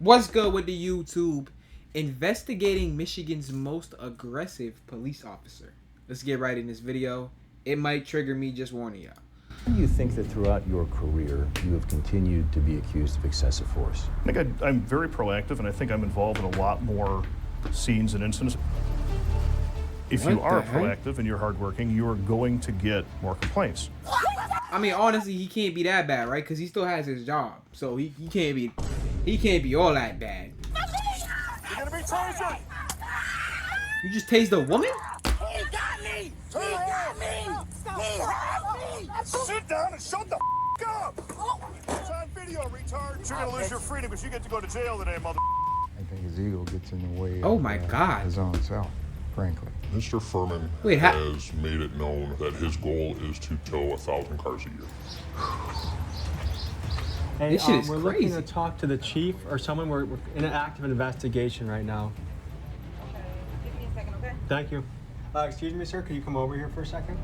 What's good with the YouTube? Investigating Michigan's most aggressive police officer. Let's get right in this video. It might trigger me, just warning y'all. Do you think that throughout your career you have continued to be accused of excessive force? I think I'm very proactive, and I think I'm involved in a lot more scenes and incidents. If you are proactive and you're hardworking, you are going to get more complaints. I mean, honestly, he can't be that bad, right? Because he still has his job, so he can't be all that bad. You're gonna be tasered! You just tased a woman? He got me! He got me! He had me! Sit down and shut the up! It's on video, retard. You're gonna lose your freedom because you get to go to jail today, mother. I think his ego gets in the way Oh of my God. his own self, frankly. Mr. Furman has made it known that his goal is to tow 1,000 cars a year. Hey, This shit is we're crazy. looking to talk to the chief or someone. We're in an active investigation right now. Okay. Give me a second, okay? Thank you. Excuse me, sir. Could you come over here for a second?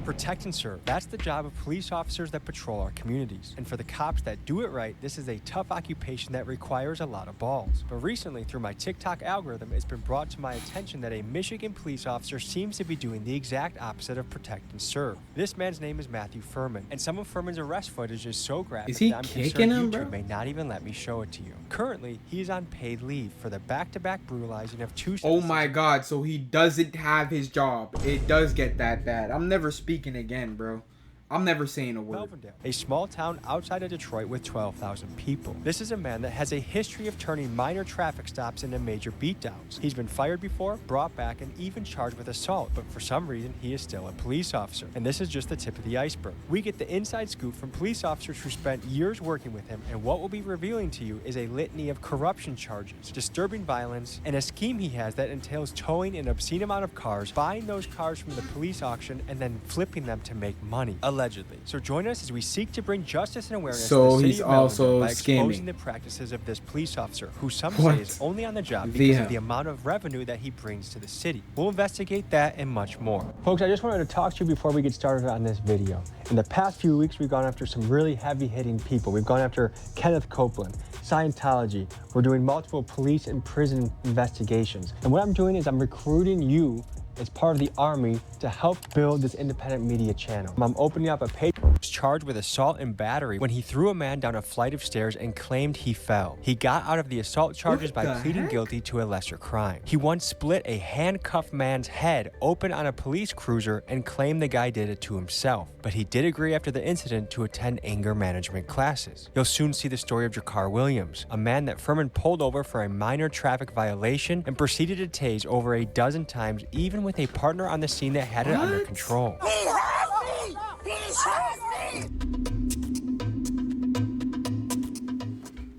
Protect and serve. That's the job of police officers that patrol our communities. And for the cops that do it right, this is a tough occupation that requires a lot of balls. But recently, through my TikTok algorithm, it's been brought to my attention that a Michigan police officer seems to be doing the exact opposite of protect and serve. This man's name is Matthew Furman, and some of Furman's arrest footage is so graphic Is he that I'm kicking concerned him, YouTube bro? may not even let me show it to you. Currently, he's on paid leave for the back-to-back brutalizing of two Oh my God, so he doesn't have his job. It does get that bad. I'm never speaking again, bro. I'm never saying a word. Melvindale, a small town outside of Detroit with 12,000 people. This is a man that has a history of turning minor traffic stops into major beatdowns. He's been fired before, brought back, and even charged with assault, but for some reason, he is still a police officer. And this is just the tip of the iceberg. We get the inside scoop from police officers who spent years working with him, and what we'll be revealing to you is a litany of corruption charges, disturbing violence, and a scheme he has that entails towing an obscene amount of cars, buying those cars from the police auction, and then flipping them to make money. Allegedly. So join us as we seek to bring justice and awareness to So the city he's of Melvindale also by exposing scamming. the practices of this police officer, who some What say is only on the job the because hell? of the amount of revenue that he brings to the city. We'll investigate that and much more. Folks, I just wanted to talk to you before we get started on this video. In the past few weeks, we've gone after some really heavy-hitting people. We've gone after Kenneth Copeland, Scientology. We're doing multiple police and prison investigations. And what I'm doing is I'm recruiting you as part of the army to help build this independent media channel. I'm opening up a page. Was charged with assault and battery when he threw a man down a flight of stairs and claimed he fell. He got out of the assault charges by pleading guilty to a lesser crime. He once split a handcuffed man's head open on a police cruiser and claimed the guy did it to himself. But he did agree after the incident to attend anger management classes. You'll soon see the story of Jakar Williams, a man that Furman pulled over for a minor traffic violation and proceeded to tase over a dozen times, even with a partner on the scene that had it under control. He has me! He has me!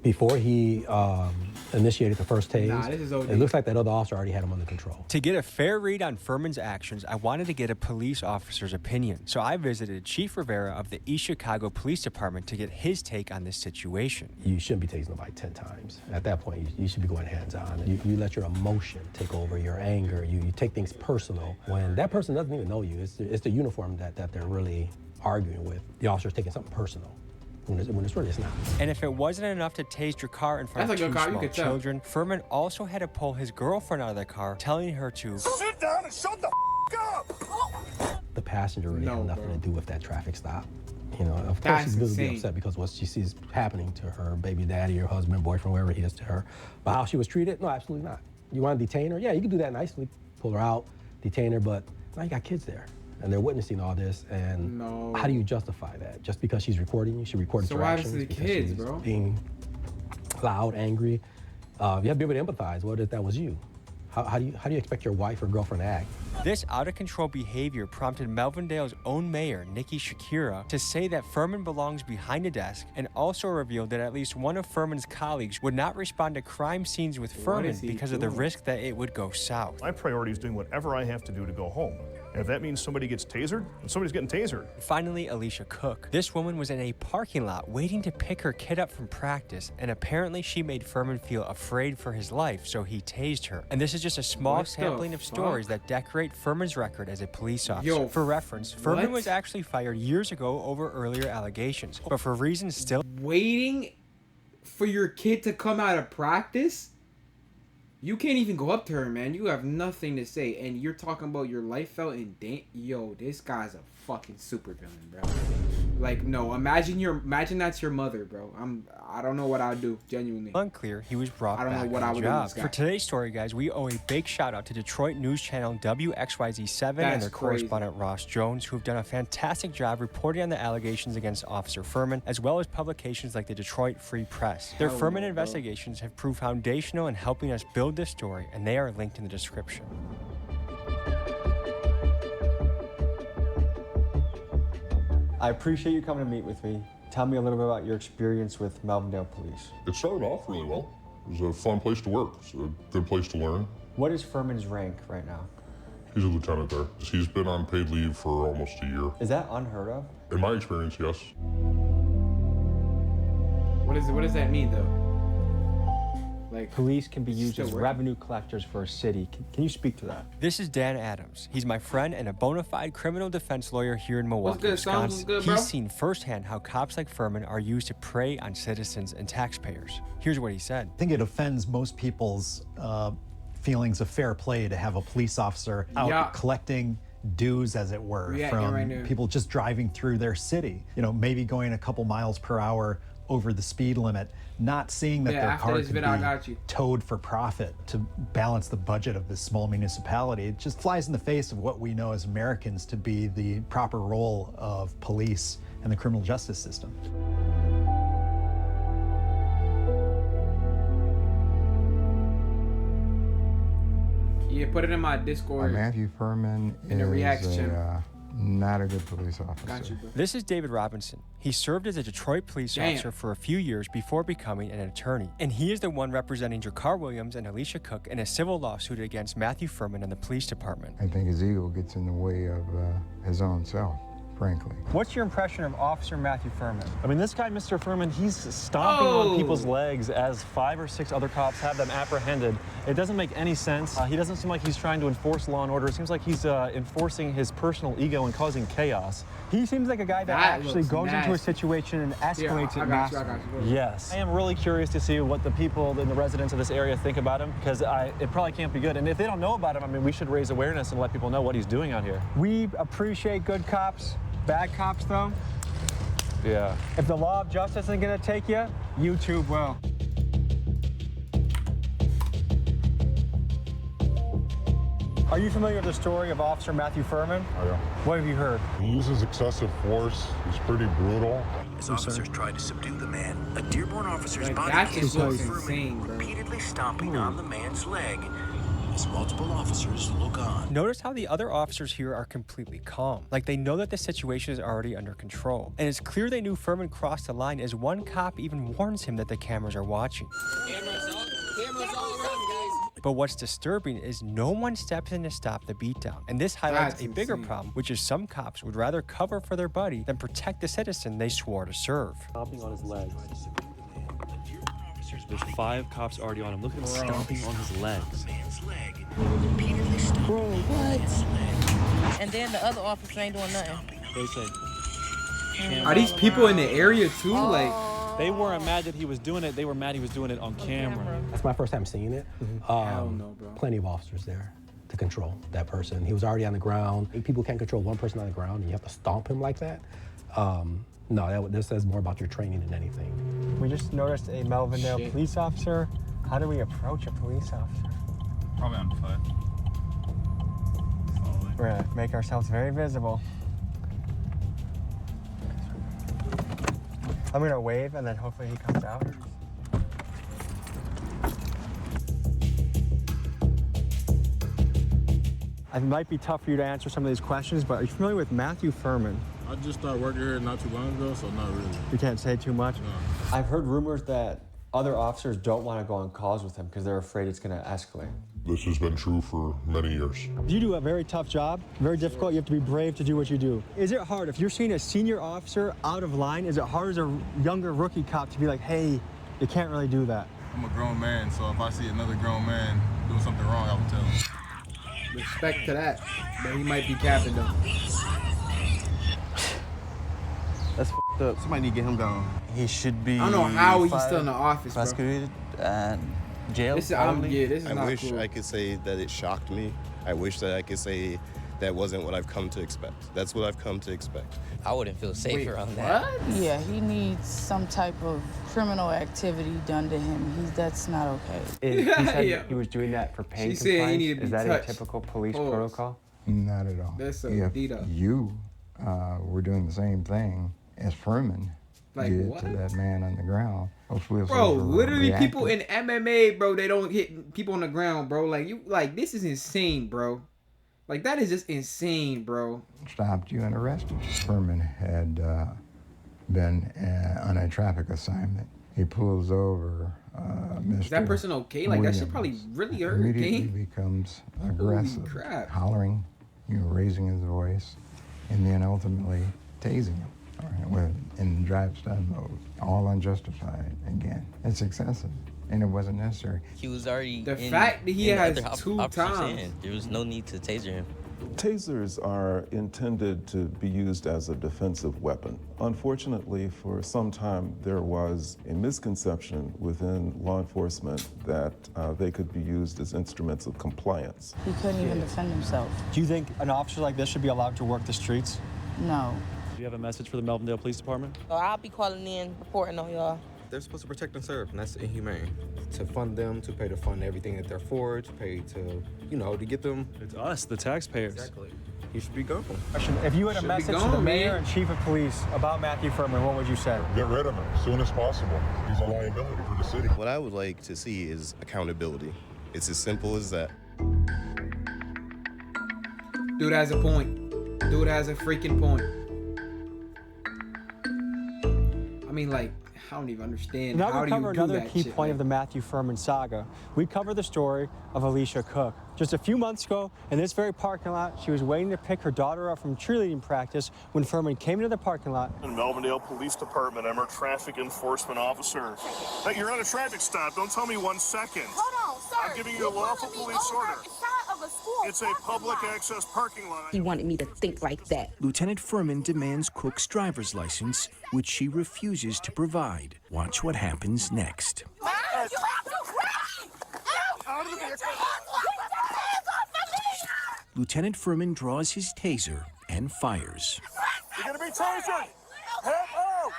Before he initiated the first tase, Nah, this is OD. it looks like that other officer already had him under control. To get a fair read on Furman's actions, I wanted to get a police officer's opinion. So I visited Chief Rivera of the East Chicago Police Department to get his take on this situation. You shouldn't be tasing nobody 10 times. At that point, you should be going hands-on. You let your emotion take over, your anger. You take things personal when that person doesn't even know you. It's the uniform that they're really arguing with. The officer's taking something personal. When it's really, it's not. And if it wasn't enough to tase your car in front That's of a two good car, you small could tell. children, Furman also had to pull his girlfriend out of the car, telling her to Sit down and shut the up! The passenger really had nothing to do with that traffic stop. You know, of course That's she's visibly insane. upset because what she sees happening to her baby daddy or husband, boyfriend, whoever he is to her. But how she was treated? No, absolutely not. You want to detain her? Yeah, you can do that nicely. Pull her out, detain her, but now you got kids there. And they're witnessing all this, and how do you justify that? Just because she's recording you, she recorded So your why actions. does the because kids, she's bro? being loud, angry. You have to be able to empathize. What if that was you? How do you expect your wife or girlfriend to act? This out-of-control behavior prompted Melvindale's own mayor, Nikki Shakira, to say that Furman belongs behind a desk, and also revealed that at least one of Furman's colleagues would not respond to crime scenes with Furman is he because of the doing? risk that it would go south. My priority is doing whatever I have to do to go home. And if that means somebody gets tasered, then somebody's getting tasered. Finally, Alicia Cook. This woman was in a parking lot waiting to pick her kid up from practice, and apparently she made Furman feel afraid for his life, so he tased her. And this is just a small sampling of stories that decorate Furman's record as a police officer. Yo, for reference, Furman was actually fired years ago over earlier allegations, but for reasons still... Waiting for your kid to come out of practice? You can't even go up to her, man. You have nothing to say, and you're talking about your life felt in danger. Yo, this guy's a fucking supervillain, bro. Like, no, imagine that's your mother, bro. I don't know what I'd do, genuinely. Unclear, he was brought back I don't know what I would do with this guy. For today's story, guys, we owe a big shout out to Detroit news channel WXYZ7 and their correspondent Ross Jones, who have done a fantastic job reporting on the allegations against Officer Furman, as well as publications like the Detroit Free Press. Their Furman investigations have proved foundational in helping us build this story, and they are linked in the description. I appreciate you coming to meet with me. Tell me a little bit about your experience with Melvindale Police. It started off really well. It was a fun place to work. It's a good place to learn. What is Furman's rank right now? He's a lieutenant there. He's been on paid leave for almost a year. Is that unheard of? In my experience, yes. What does that mean, though? Like, police can be used as revenue collectors for a city. Can you speak to that? This is Dan Adams. He's my friend and a bona fide criminal defense lawyer here in Milwaukee, Wisconsin. He's seen firsthand how cops like Furman are used to prey on citizens and taxpayers. Here's what he said. I think it offends most people's feelings of fair play to have a police officer out collecting dues, as it were, from people just driving through their city. You know, maybe going a couple miles per hour over the speed limit, not seeing that their car could be towed for profit to balance the budget of this small municipality. It just flies in the face of what we know as Americans to be the proper role of police and the criminal justice system. Yeah, put it in my Discord. Matthew Furman is not a good police officer. Got you, bro. This is David Robinson. He served as a Detroit police officer for a few years before becoming an attorney. And he is the one representing Jakar Williams and Alicia Cook in a civil lawsuit against Matthew Furman and the police department. I think his ego gets in the way of his own self, frankly. What's your impression of Officer Matthew Furman? I mean, this guy, Mr. Furman, he's stomping on people's legs as 5 or 6 other cops have them apprehended. It doesn't make any sense. He doesn't seem like he's trying to enforce law and order. It seems like he's enforcing his personal ego and causing chaos. He seems like a guy that actually goes into a situation and escalates it massively. Yes. I am really curious to see what the people and the residents of this area think about him, because it probably can't be good. And if they don't know about him, I mean, we should raise awareness and let people know what he's doing out here. We appreciate good cops. Bad cops, though? Yeah. If the law of justice isn't gonna take you, YouTube will. Are you familiar with the story of Officer Matthew Furman? I am. What have you heard? He uses excessive force. He's pretty brutal. As officers tried to subdue the man, a Dearborn officer's body that's cam just Furman insane, bro. repeatedly stomping on the man's leg. As multiple officers look on. Notice how the other officers here are completely calm. Like they know that the situation is already under control. And it's clear they knew Furman crossed the line, as one cop even warns him that the cameras are watching. Cameras all around, guys. But what's disturbing is no one steps in to stop the beatdown. And this highlights a bigger problem, which is some cops would rather cover for their buddy than protect the citizen they swore to serve. Stomping on his legs. There's 5 cops already on him. Look at him stomping on his legs. Bro, what? And then the other officer ain't doing nothing. They say. Are these people in the area too? Like, they weren't mad that he was doing it. They were mad he was doing it on camera. That's my first time seeing it. Hell no, bro. Plenty of officers there to control that person. He was already on the ground. People can't control one person on the ground, and you have to stomp him like that. No, this says more about your training than anything. We just noticed a Melvindale police officer. How do we approach a police officer? Probably on foot. Slowly. We're gonna make ourselves very visible. I'm gonna wave and then hopefully he comes out. It might be tough for you to answer some of these questions, but are you familiar with Matthew Furman? I just started working here not too long ago, so not really. You can't say too much? No. I've heard rumors that other officers don't want to go on calls with him because they're afraid it's going to escalate. This has been true for many years. You do a very tough job, very difficult. You have to be brave to do what you do. Is it hard, if you're seeing a senior officer out of line, is it hard as a younger rookie cop to be like, hey, you can't really do that? I'm a grown man, so if I see another grown man doing something wrong, I will tell him. Respect to that, but he might be capping though. That's f***ed up. Somebody need to get him gone. He should be. I don't know how he's still in the office, bro. Prosecuted and jailed. This is I not wish cool. I could say that it shocked me. I wish that I could say that wasn't what I've come to expect. That's what I've come to expect. I wouldn't feel safe around that. Yeah, he needs some type of criminal activity done to him. That's not okay. He said he was doing that for pain compliance. Is that touched. a typical police protocol? Not at all. That's so if Dita. you were doing the same thing as Furman did to that man on the ground, bro, literally people in MMA, bro, they don't hit people on the ground, bro. Like this is insane, bro. Like that is just insane, bro. Stopped you and arrested you. Furman had been on a traffic assignment. He pulls over Mr. Is that person okay? Like Williams. that shit probably really hurt. Immediately becomes aggressive, hollering, raising his voice, and then ultimately tasing him. In drive-stop mode, all unjustified. Again, it's excessive, and it wasn't necessary. He was already the fact that he has two times. There was no need to taser him. Tasers are intended to be used as a defensive weapon. Unfortunately, for some time, there was a misconception within law enforcement that they could be used as instruments of compliance. He couldn't even defend himself. Do you think an officer like this should be allowed to work the streets? No. Do you have a message for the Melvindale Police Department? I'll be calling in, reporting on y'all. They're supposed to protect and serve, and that's inhumane. To fund them, to pay to fund everything that they're for, to pay to, to get them. It's us, the taxpayers. Exactly. He should be gone. If you had a message to the mayor and chief of police about Matthew Furman, what would you say? Get rid of him as soon as possible. He's a liability for the city. What I would like to see is accountability. It's as simple as that. Dude has a point. Dude has a freaking point. I mean, like, I don't even understand. Now how we do you cover do another that key shit, point like? of the Matthew Furman saga. We cover the story of Alicia Cook. Just a few months ago, in this very parking lot, she was waiting to pick her daughter up from cheerleading practice when Furman came into the parking lot. In Melvindale Police Department, I'm a traffic enforcement officer. Hey, you're on a traffic stop. Don't tell me 1 second. Hold on, sir. I'm giving you a lawful police order. It's a public access parking lot. He wanted me to think like that. Lieutenant Furman demands Cook's driver's license, which she refuses to provide. Watch what happens next. You have to crash! Out of the vehicle! Get your hands off of me! Lieutenant Furman draws his taser and fires. You're gonna be tasered! Head out!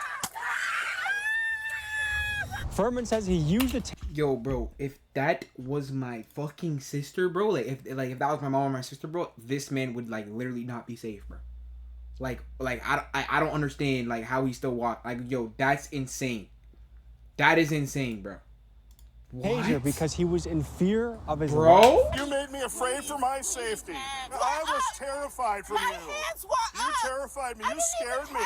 Furman says he used the Yo, bro, if that was my fucking sister, bro, if that was my mom or my sister, bro, this man would literally not be safe, bro. I don't understand how he still walk. Yo, that's insane. That is insane, bro. taser because he was in fear of his Bro? life. You made me afraid for my safety. I was terrified from you. You terrified me. You scared me.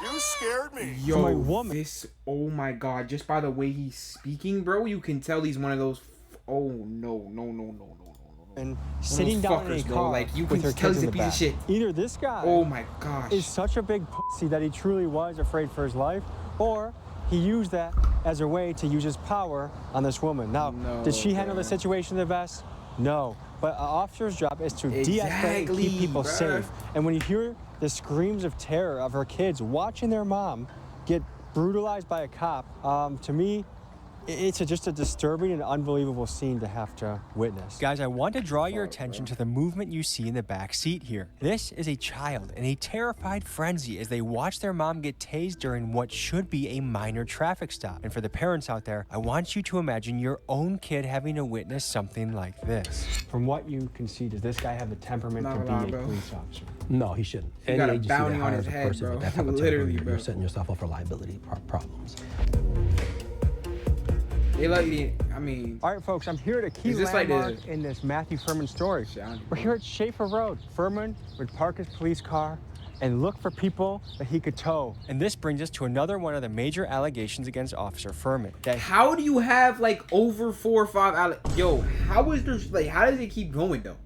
You scared me. Yo, this, oh my god, just by the way he's speaking, bro, you can tell he's one of those, oh no. And sitting down in a car you with can her tell kids he's in a the piece of back. shit. Either this guy Oh my gosh. is such a big pussy that he truly was afraid for his life, or he used that as a way to use his power on this woman. Now, did she handle the situation the best? No. But an officer's job is to de-escalate and keep people safe. And when you hear the screams of terror of her kids watching their mom get brutalized by a cop, to me, it's just a disturbing and unbelievable scene to have to witness. Guys, I want to draw your attention to the movement you see in the back seat here. This is a child in a terrified frenzy as they watch their mom get tased during what should be a minor traffic stop. And for the parents out there, I want you to imagine your own kid having to witness something like this. From what you can see, does this guy have the temperament to be a police officer? No, he shouldn't. He got a bounty on his head, bro. Literally, bro. You're setting yourself up for liability problems. All right, folks, I'm here at a key landmark in this Matthew Furman story. We're here at Schaefer Road. Furman would park his police car, and look for people that he could tow. And this brings us to another one of the major allegations against Officer Furman. That how do you have like over 4 or 5 yo, how is there, like, how does it keep going though?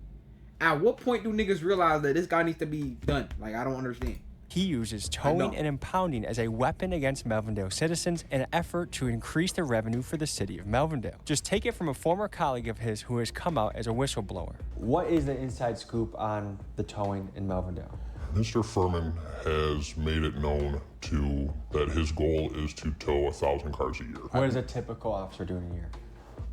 At what point do niggas realize that this guy needs to be done? Like, I don't understand. He uses towing and impounding as a weapon against Melvindale citizens in an effort to increase the revenue for the city of Melvindale. Just take it from a former colleague of his who has come out as a whistleblower. What is the inside scoop on the towing in Melvindale? Mr. Furman has made it known that his goal is to tow 1,000 cars a year. What does a typical officer do in a year?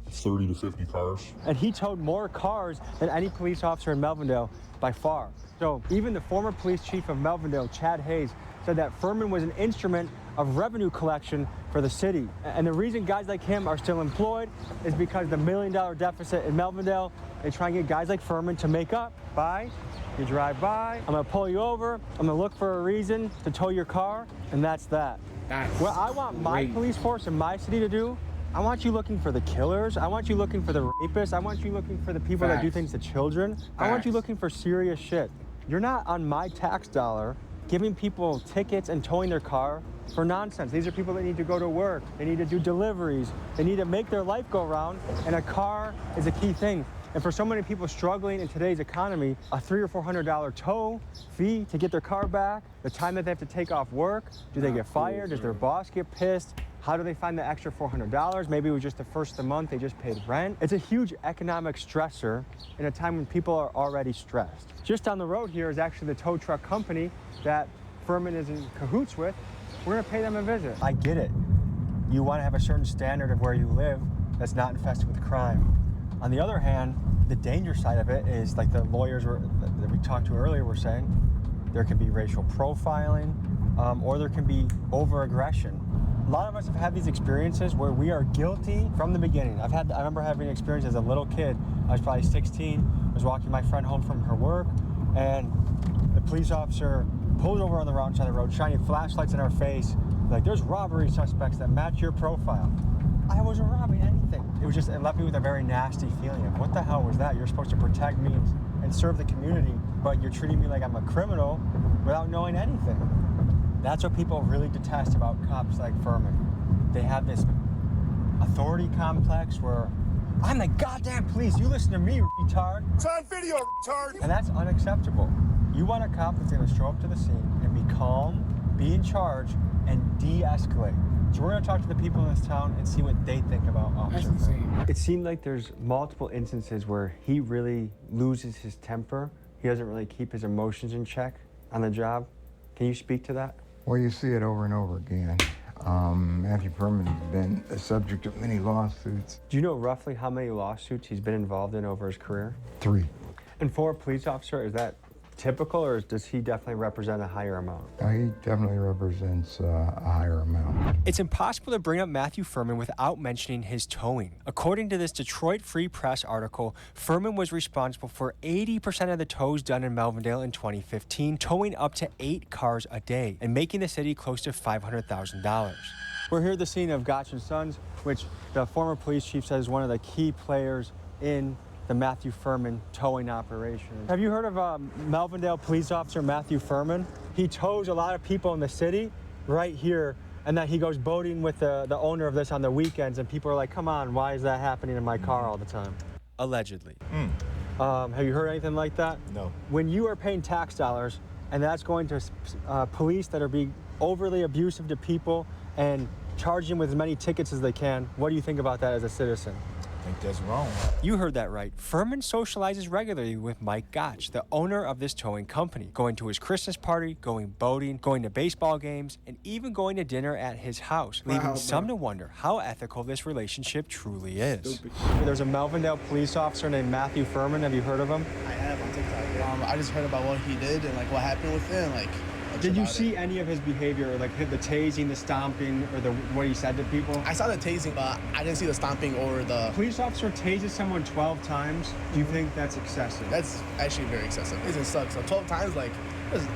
30 to 50 cars. And he towed more cars than any police officer in Melvindale by far. So even the former police chief of Melvindale, Chad Hayes, said that Furman was an instrument of revenue collection for the city. And the reason guys like him are still employed is because the $1 million deficit in Melvindale, they try and get guys like Furman to make up by, you drive by, I'm gonna pull you over, I'm gonna look for a reason to tow your car, and that's that. What I want my police force in my city to do, I want you looking for the killers. I want you looking for the rapists. I want you looking for the people that do things to children. I want you looking for serious shit. You're not on my tax dollar giving people tickets and towing their car for nonsense. These are people that need to go to work. They need to do deliveries. They need to make their life go round, and a car is a key thing. And for so many people struggling in today's economy, a $300 or $400 tow fee to get their car back, the time that they have to take off work, do they get fired? Does their boss get pissed? How do they find the extra $400? Maybe it was just the first of the month, they just paid rent. It's a huge economic stressor in a time when people are already stressed. Just down the road here is actually the tow truck company that Furman is in cahoots with. We're gonna pay them a visit. I get it. You wanna have a certain standard of where you live that's not infested with crime. On the other hand, the danger side of it is, like the lawyers that we talked to earlier were saying, there can be racial profiling, or there can be over-aggression. A lot of us have had these experiences where we are guilty from the beginning. I remember having an experience as a little kid. I was probably 16. I was walking my friend home from her work, and the police officer pulled over on the wrong side of the road, shining flashlights in our face. Like, there's robbery suspects that match your profile. I wasn't robbing anything. It left me with a very nasty feeling of, what the hell was that? You're supposed to protect me and serve the community, but you're treating me like I'm a criminal without knowing anything. That's what people really detest about cops like Furman. They have this authority complex where, I'm the goddamn police, you listen to me, retard. It's on video, retard. And that's unacceptable. You want a cop that's gonna show up to the scene and be calm, be in charge, and de-escalate. So we're gonna talk to the people in this town and see what they think about Officer Furman. It seemed like there's multiple instances where he really loses his temper. He doesn't really keep his emotions in check on the job. Can you speak to that? Well, you see it over and over again. Matthew Furman has been the subject of many lawsuits. Do you know roughly how many lawsuits he's been involved in over his career? 3. And for a police officer, is that typical, or does he definitely represent a higher amount? He definitely represents a higher amount. It's impossible to bring up Matthew Furman without mentioning his towing. According to this Detroit Free Press article, Furman was responsible for 80% of the tows done in Melvindale in 2015, towing up to 8 cars a day and making the city close to $500,000. We're here at the scene of Gotch & Sons, which the former police chief says is one of the key players in the Matthew Furman towing operation. Have you heard of Melvindale police officer Matthew Furman? He tows a lot of people in the city right here, and then he goes boating with the owner of this on the weekends, and people are like, come on, why is that happening in my car all the time? Allegedly. Have you heard anything like that? No. When you are paying tax dollars, and that's going to police that are being overly abusive to people and charging them with as many tickets as they can, what do you think about that as a citizen? I think that's wrong. You heard that right. Furman socializes regularly with Mike Gotch, the owner of this towing company, going to his Christmas party, going boating, going to baseball games, and even going to dinner at his house, leaving some to wonder how ethical this relationship truly is. There's a Melvindale police officer named Matthew Furman. Have you heard of him? I have on TikTok. I just heard about what he did and like what happened with him. Did you see any of his behavior, like the tasing, the stomping, or what he said to people? I saw the tasing, but I didn't see the stomping or the... Police officer tases someone 12 times. Do you think that's excessive? That's actually very excessive. It sucks. So 12 times, like,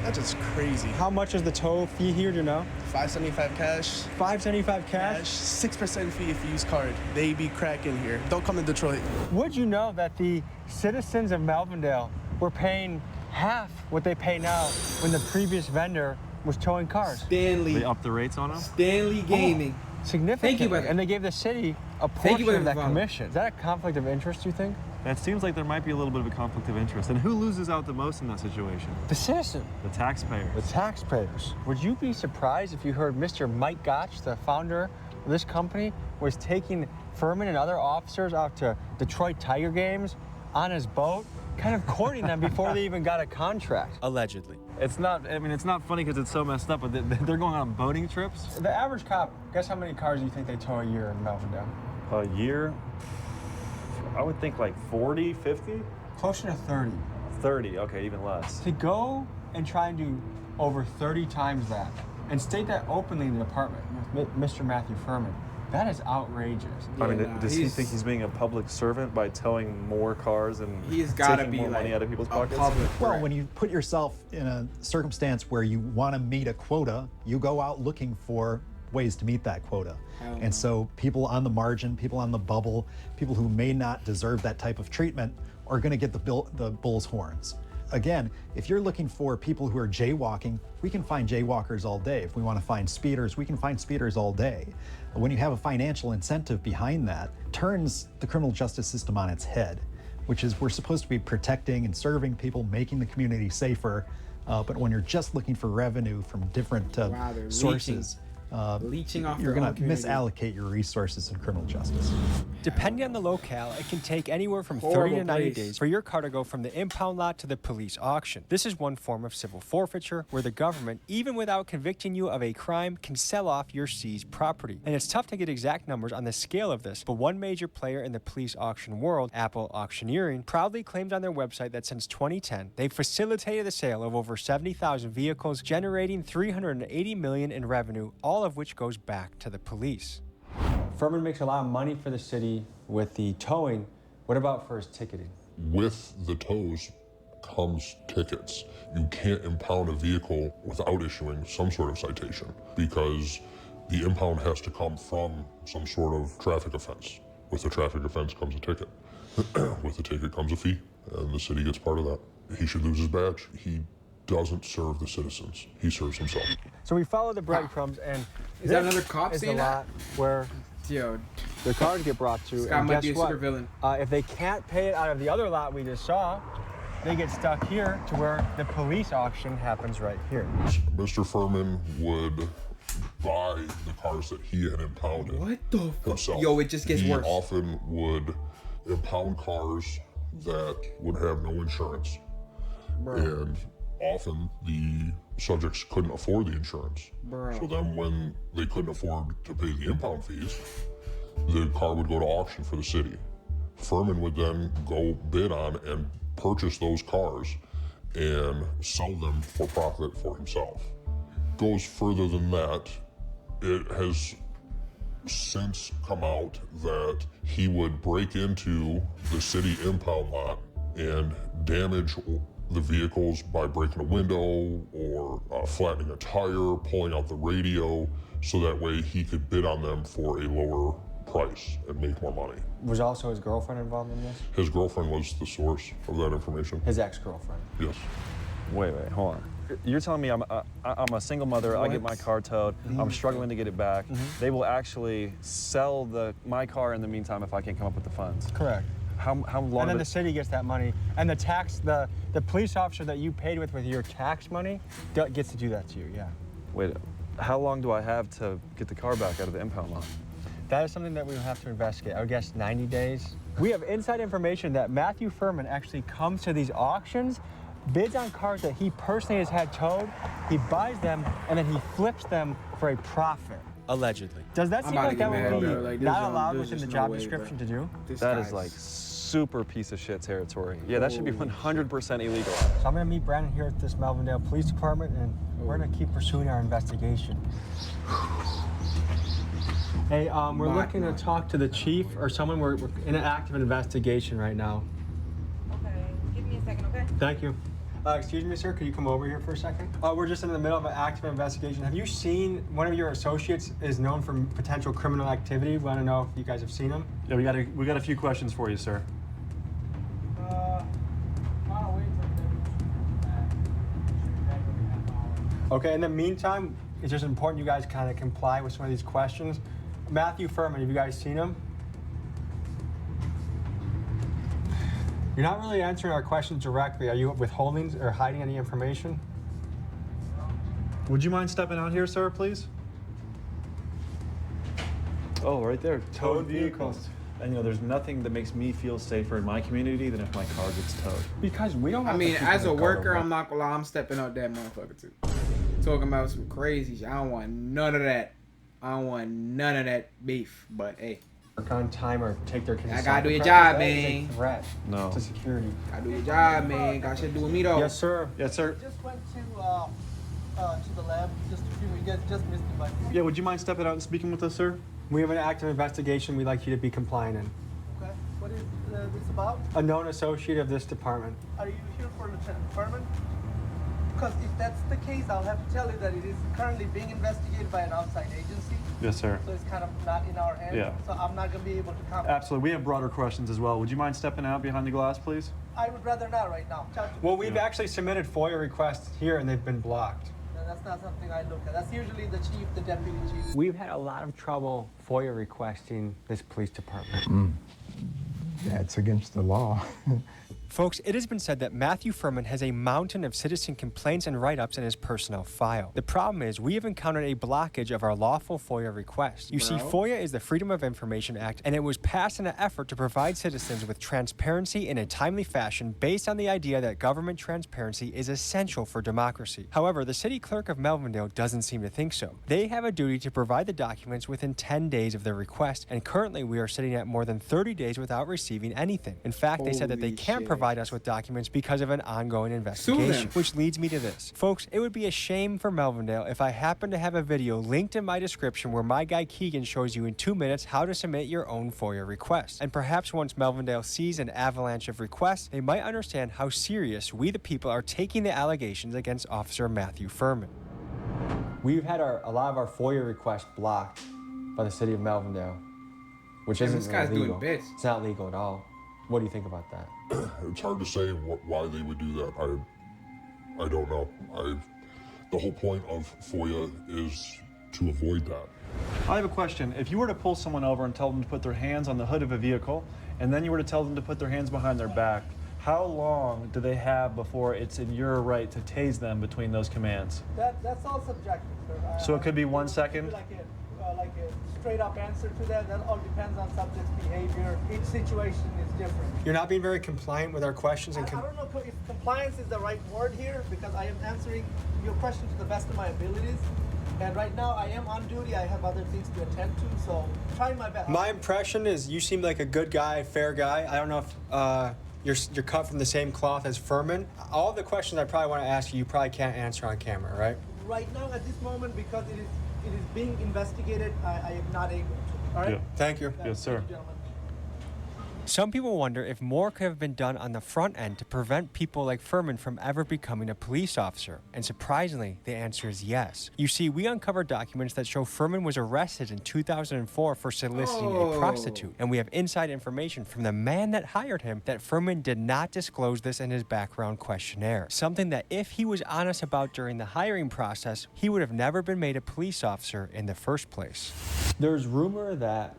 that's just crazy. How much is the tow fee here, do you know? $5.75 cash. $5.75 cash? 6% fee if you use card. They be cracking here. Don't come to Detroit. Would you know that the citizens of Melvindale were paying half what they pay now when the previous vendor was towing cars. Stanley. They upped the rates on them? Stanley Gaming. Significantly. Thank you, brother. And they gave the city a portion of that commission. Is that a conflict of interest, you think? That seems like there might be a little bit of a conflict of interest. And who loses out the most in that situation? The citizen. The taxpayers. The taxpayers. Would you be surprised if you heard Mr. Mike Gotch, the founder of this company, was taking Furman and other officers out to Detroit Tiger games on his boat, kind of courting them before they even got a contract? Allegedly. It's not, I mean, it's not funny because it's so messed up, but they're going on boating trips. The average cop, guess how many cars do you think they tow a year in Melvindale? A year? I would think like 40, 50? Closer to 30. 30, okay, even less. To go and try and do over 30 times that, and state that openly in the department with Mr. Matthew Furman, that is outrageous. I mean, does he think he's being a public servant by towing more cars and taking more money out of people's pockets? Well, when you put yourself in a circumstance where you want to meet a quota, you go out looking for ways to meet that quota. And so people on the margin, people on the bubble, people who may not deserve that type of treatment are going to get the bull's horns. Again, if you're looking for people who are jaywalking, we can find jaywalkers all day. If we want to find speeders, we can find speeders all day. But when you have a financial incentive behind that, turns the criminal justice system on its head, which is we're supposed to be protecting and serving people, making the community safer. But when you're just looking for revenue from different sources, leeching off you're going to misallocate your resources in criminal justice. Depending on the locale, it can take anywhere from 30 to 90 days for your car to go from the impound lot to the police auction. This is one form of civil forfeiture where the government, even without convicting you of a crime, can sell off your seized property. And it's tough to get exact numbers on the scale of this, but one major player in the police auction world, Apple Auctioneering, proudly claimed on their website that since 2010, they've facilitated the sale of over 70,000 vehicles, generating $380 million in revenue, all of which goes back to the police. Furman makes a lot of money for the city with the towing. What about for his ticketing? With the tows comes tickets. You can't impound a vehicle without issuing some sort of citation because the impound has to come from some sort of traffic offense. With the traffic offense comes a ticket. With the ticket comes a fee, and the city gets part of that. He should lose his badge. He doesn't serve the citizens. He serves himself. So we follow the breadcrumbs, and is that another cop is saying the lot where the cars get brought to. This guy might be a super villain. If they can't pay it out of the other lot we just saw, they get stuck here to where the police auction happens right here. Mr. Furman would buy the cars that he had impounded. What the himself. Yo, it just gets he worse. He often would impound cars that would have no insurance. Bro. And often the subjects couldn't afford the insurance. Bro. So then when they couldn't afford to pay the impound fees, the car would go to auction for the city. Furman would then go bid on and purchase those cars and sell them for profit for himself. Goes further than that. It has since come out that he would break into the city impound lot and damage the vehicles by breaking a window or flattening a tire, pulling out the radio, so that way he could bid on them for a lower price and make more money. Was also his girlfriend involved in this? His girlfriend was the source of that information. His ex-girlfriend? Yes. Wait, hold on. You're telling me I'm a single mother, I get my car towed, I'm struggling to get it back. They will actually sell my car in the meantime if I can't come up with the funds. Correct. How long? And then the city gets that money, and the police officer that you paid with your tax money gets to do that to you, yeah. Wait, how long do I have to get the car back out of the impound lot? That is something that we will have to investigate. I would guess 90 days. We have inside information that Matthew Furman actually comes to these auctions, bids on cars that he personally has had towed, he buys them, and then he flips them for a profit. Allegedly. Does that seem like that would be not allowed within the job description to do? That is like super piece of shit territory. Yeah, that should be 100% illegal. So I'm gonna meet Brandon here at this Melvindale Police Department, and we're gonna keep pursuing our investigation. Hey, we're looking to talk to the chief or someone. We're in an active investigation right now. Okay, give me a second, okay? Thank you. Excuse me, sir, could you come over here for a second? We're just in the middle of an active investigation. Have you seen one of your associates is known for potential criminal activity? We want to know if you guys have seen him. Yeah, we got a few questions for you, sir. Okay, in the meantime, it's just important you guys kind of comply with some of these questions. Matthew Furman, have you guys seen him? You're not really answering our questions directly. Are you withholding or hiding any information? Would you mind stepping out here, sir, please? Oh, right there, towed vehicles. And you know, there's nothing that makes me feel safer in my community than if my car gets towed. Because we don't. I mean, as a worker, I'm not gonna lie, I'm stepping out that motherfucker too. Talking about some crazy shit. I don't want none of that. I don't want none of that beef. But hey, work on time or take their. I gotta do your job, man. Threat. No. To security. Gotta do your job, man. Got shit to do with me though. Yes, sir. Yes, sir. Just went to the lab just a few. You guys just missed me by. Yeah, would you mind stepping out and speaking with us, sir? We have an active investigation we'd like you to be compliant in. Okay. What is this about? A known associate of this department. Are you here for Lieutenant Furman? Because if that's the case, I'll have to tell you that it is currently being investigated by an outside agency. Yes, sir. So it's kind of not in our hands. Yeah. So I'm not going to be able to comment. Absolutely. We have broader questions as well. Would you mind stepping out behind the glass, please? I would rather not right now. Well, we've actually submitted FOIA requests here and they've been blocked. That's not something I look at. That's usually the chief, the deputy chief. We've had a lot of trouble FOIA requesting this police department. That's against the law. Folks, it has been said that Matthew Furman has a mountain of citizen complaints and write-ups in his personnel file. The problem is we have encountered a blockage of our lawful FOIA request. You see, FOIA is the Freedom of Information Act, and it was passed in an effort to provide citizens with transparency in a timely fashion based on the idea that government transparency is essential for democracy. However, the city clerk of Melvindale doesn't seem to think so. They have a duty to provide the documents within 10 days of their request, and currently we are sitting at more than 30 days without receiving anything. In fact, they said that they can't provide us with documents because of an ongoing investigation, which leads me to this. Folks, it would be a shame for Melvindale if I happen to have a video linked in my description where my guy Keegan shows you in 2 minutes how to submit your own FOIA request. And perhaps once Melvindale sees an avalanche of requests, they might understand how serious we the people are taking the allegations against Officer Matthew Furman. We've had a lot of our FOIA requests blocked by the city of Melvindale, which isn't this guy's legal. doing bits. It's not legal at all. What do you think about that? It's hard to say why they would do that. I don't know. The whole point of FOIA is to avoid that. I have a question. If you were to pull someone over and tell them to put their hands on the hood of a vehicle, and then you were to tell them to put their hands behind their back, how long do they have before it's in your right to tase them between those commands? That's all subjective, sir. So it could be 1 second? Like a straight up answer to that. That all depends on subject's behavior. Each situation is different. You're not being very compliant with our questions. And I don't know if compliance is the right word here because I am answering your question to the best of my abilities. And right now I am on duty. I have other things to attend to, so trying my best. My impression is you seem like a good guy, fair guy. I don't know if you're cut from the same cloth as Furman. All the questions I probably want to ask you, you probably can't answer on camera, right? Right now, at this moment, because it is being investigated, I am not able to. All right? Yeah. Thank you. Yes, sir. Thank you, gentlemen. Some people wonder if more could have been done on the front end to prevent people like Furman from ever becoming a police officer. And surprisingly, the answer is yes. You see, we uncovered documents that show Furman was arrested in 2004 for soliciting a prostitute. And we have inside information from the man that hired him that Furman did not disclose this in his background questionnaire. Something that if he was honest about during the hiring process, he would have never been made a police officer in the first place. There's rumor that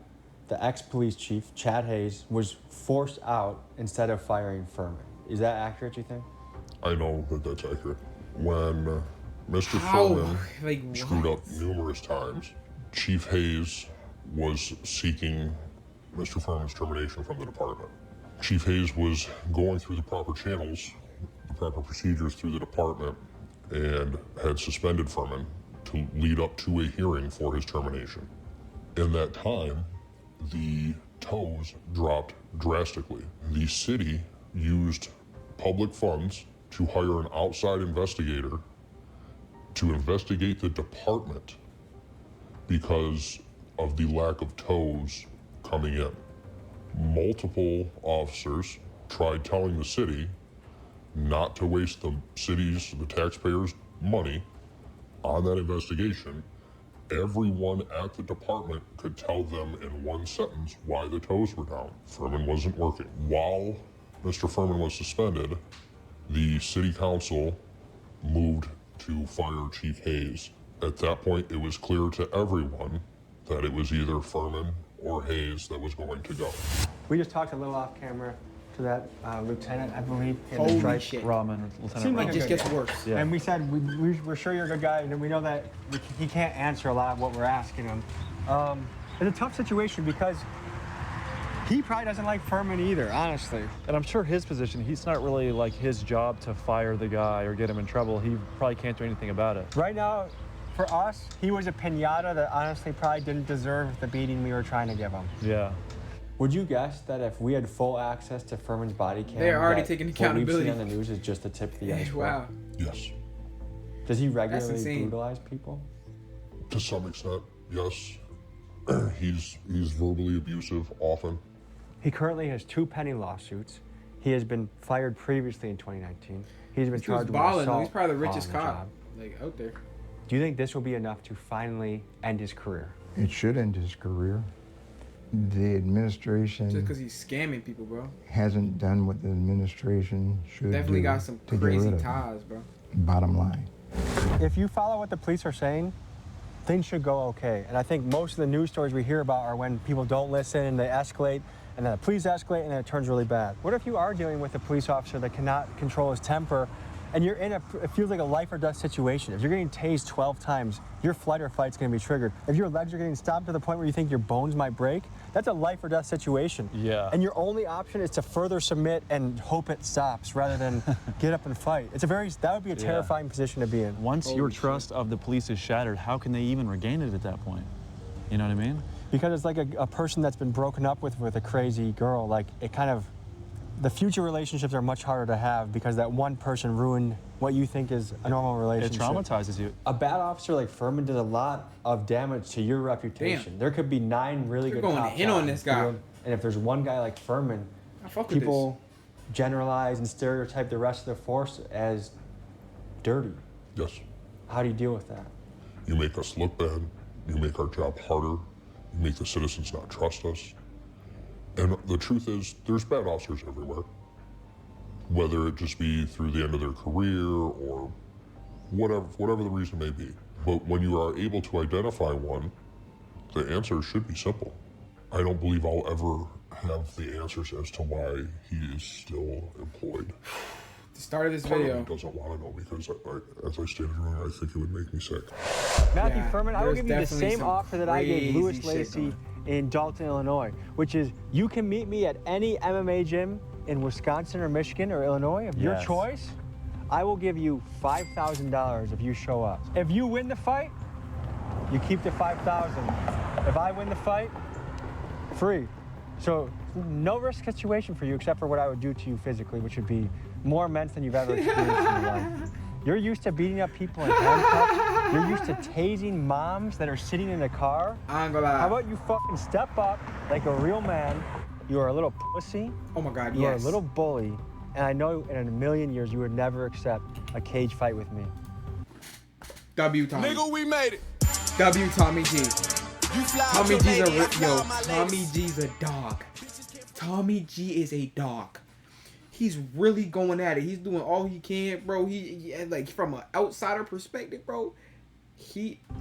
the ex-police chief, Chad Hayes, was forced out instead of firing Furman. Is that accurate, you think? I know that that's accurate. When Mr. Furman screwed up numerous times, Chief Hayes was seeking Mr. Furman's termination from the department. Chief Hayes was going through the proper channels, the proper procedures through the department, and had suspended Furman to lead up to a hearing for his termination. In that time, the tows dropped drastically. The city used public funds to hire an outside investigator to investigate the department because of the lack of tows coming in. Multiple officers tried telling the city not to waste the taxpayers' money on that investigation. Everyone at the department could tell them in one sentence why the tows were down. Furman wasn't working. While Mr. Furman was suspended, the city council moved to fire Chief Hayes. At that point, it was clear to everyone that it was either Furman or Hayes that was going to go. We just talked a little off camera to that lieutenant, I believe. Holy shit. Rahman, Lieutenant Seemed like Rahman. it just gets worse. Yeah. And we said we're sure you're a good guy, and we know that he can't answer a lot of what we're asking him. It's a tough situation because he probably doesn't like Furman either, honestly. And I'm sure his position, he's not really like his job to fire the guy or get him in trouble. He probably can't do anything about it. Right now, for us, he was a pinata that honestly probably didn't deserve the beating we were trying to give him. Yeah. Would you guess that if we had full access to Furman's body cam, They're already that taking what accountability. we've seen on the news is just the tip of the iceberg? Wow. Yes. Does he That's regularly insane. brutalize people? To some extent, yes. He's verbally abusive often. He currently has 2 pending lawsuits. He has been fired previously in 2019. He's been This dude's charged with balling, though. assault He's probably the richest on the cop job. like out there. Do you think this will be enough to finally end his career? It should end his career. The administration Just because he's scamming people, bro. hasn't done what the administration should Definitely do got some to get crazy rid of him. ties, bro. Bottom line. If you follow what the police are saying, things should go okay. And I think most of the news stories we hear about are when people don't listen and they escalate, and then the police escalate and then it turns really bad. What if you are dealing with a police officer that cannot control his temper and you're in it feels like a life or death situation? If you're getting tased 12 times, your flight or fight's gonna be triggered. If your legs are getting stopped to the point where you think your bones might break, that's a life or death situation. Yeah. And your only option is to further submit and hope it stops rather than get up and fight. That would be a terrifying position to be in. Once your trust of the police is shattered, how can they even regain it at that point? You know what I mean? Because it's like a person that's been broken up with a crazy girl. Like, it kind of, the future relationships are much harder to have because that one person ruined what you think is a normal relationship. It traumatizes you. A bad officer like Furman did a lot of damage to your reputation. Damn. There could be 9 really They're good going cops in out on in this the guy. field, and if there's one guy like Furman, I fuck with people generalize and stereotype the rest of the force as dirty. Yes. How do you deal with that? You make us look bad. You make our job harder. You make the citizens not trust us. And the truth is, there's bad officers everywhere. Whether it just be through the end of their career or whatever the reason may be. But when you are able to identify one, the answer should be simple. I don't believe I'll ever have the answers as to why he is still employed. The start of this Part of video. me doesn't want to know because, as I stated earlier, I think it would make me sick. Matthew Yeah, Furman, I will there's give you the definitely same some offer that I gave Louis crazy shit Lacey going in Dalton, Illinois, which is you can meet me at any MMA gym in Wisconsin or Michigan or Illinois of your Yes. choice. I will give you $5,000 if you show up. If you win the fight, you keep the $5,000. If I win the fight, free. So no risk situation for you except for what I would do to you physically, which would be more immense than you've ever experienced in your life. You're used to beating up people in handcuffs. You're used to tasing moms that are sitting in a car. I ain't gonna lie. How about you fucking step up like a real man? You are a little pussy. Oh my God, You are a yes. little bully. And I know in a million years you would never accept a cage fight with me. W Tommy. Nigga, we made it. W Tommy G. You fly Tommy with G's your a lady, I fly yo. with my Tommy ladies. G's a dog. Tommy G is a dog. He's really going at it. He's doing all he can, bro. He like from an outsider perspective, bro.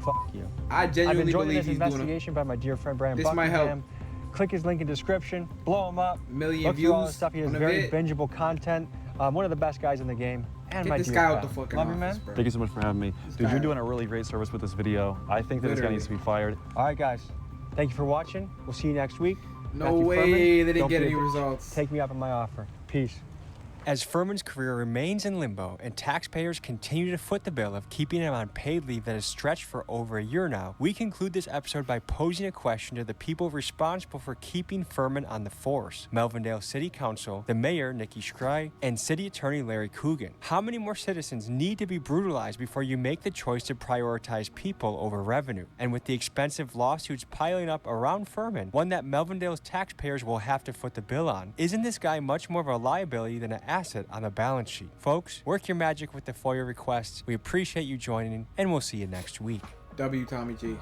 Fuck you. I I've genuinely been joining believe this he's doing. investigation by my dear friend Brian This might help. Buckingham. Click his link in description. Blow him up. Million Look through all views his stuff. He has on the very vid. bingeable content. One of the best guys in the game. And Get my this dear guy out pal. the fucking Love you, office, man. bro. Thank you so much for having me. Dude, guy- you're doing a really great service with this video. I think that this guy Literally. needs to be fired. All right, guys. Thank you for watching. We'll see you next week. No Matthew way Furman, they didn't don't get be a any bitch. results. Take me up on my offer. Peace. As Furman's career remains in limbo and taxpayers continue to foot the bill of keeping him on paid leave that has stretched for over a year now, we conclude this episode by posing a question to the people responsible for keeping Furman on the force: Melvindale City Council, the mayor, Nikki Scry, and City Attorney Larry Coogan. How many more citizens need to be brutalized before you make the choice to prioritize people over revenue? And with the expensive lawsuits piling up around Furman, one that Melvindale's taxpayers will have to foot the bill on, isn't this guy much more of a liability than an asset on the balance sheet? Folks, work your magic with the FOIA requests. We appreciate you joining, and we'll see you next week. W Tommy G.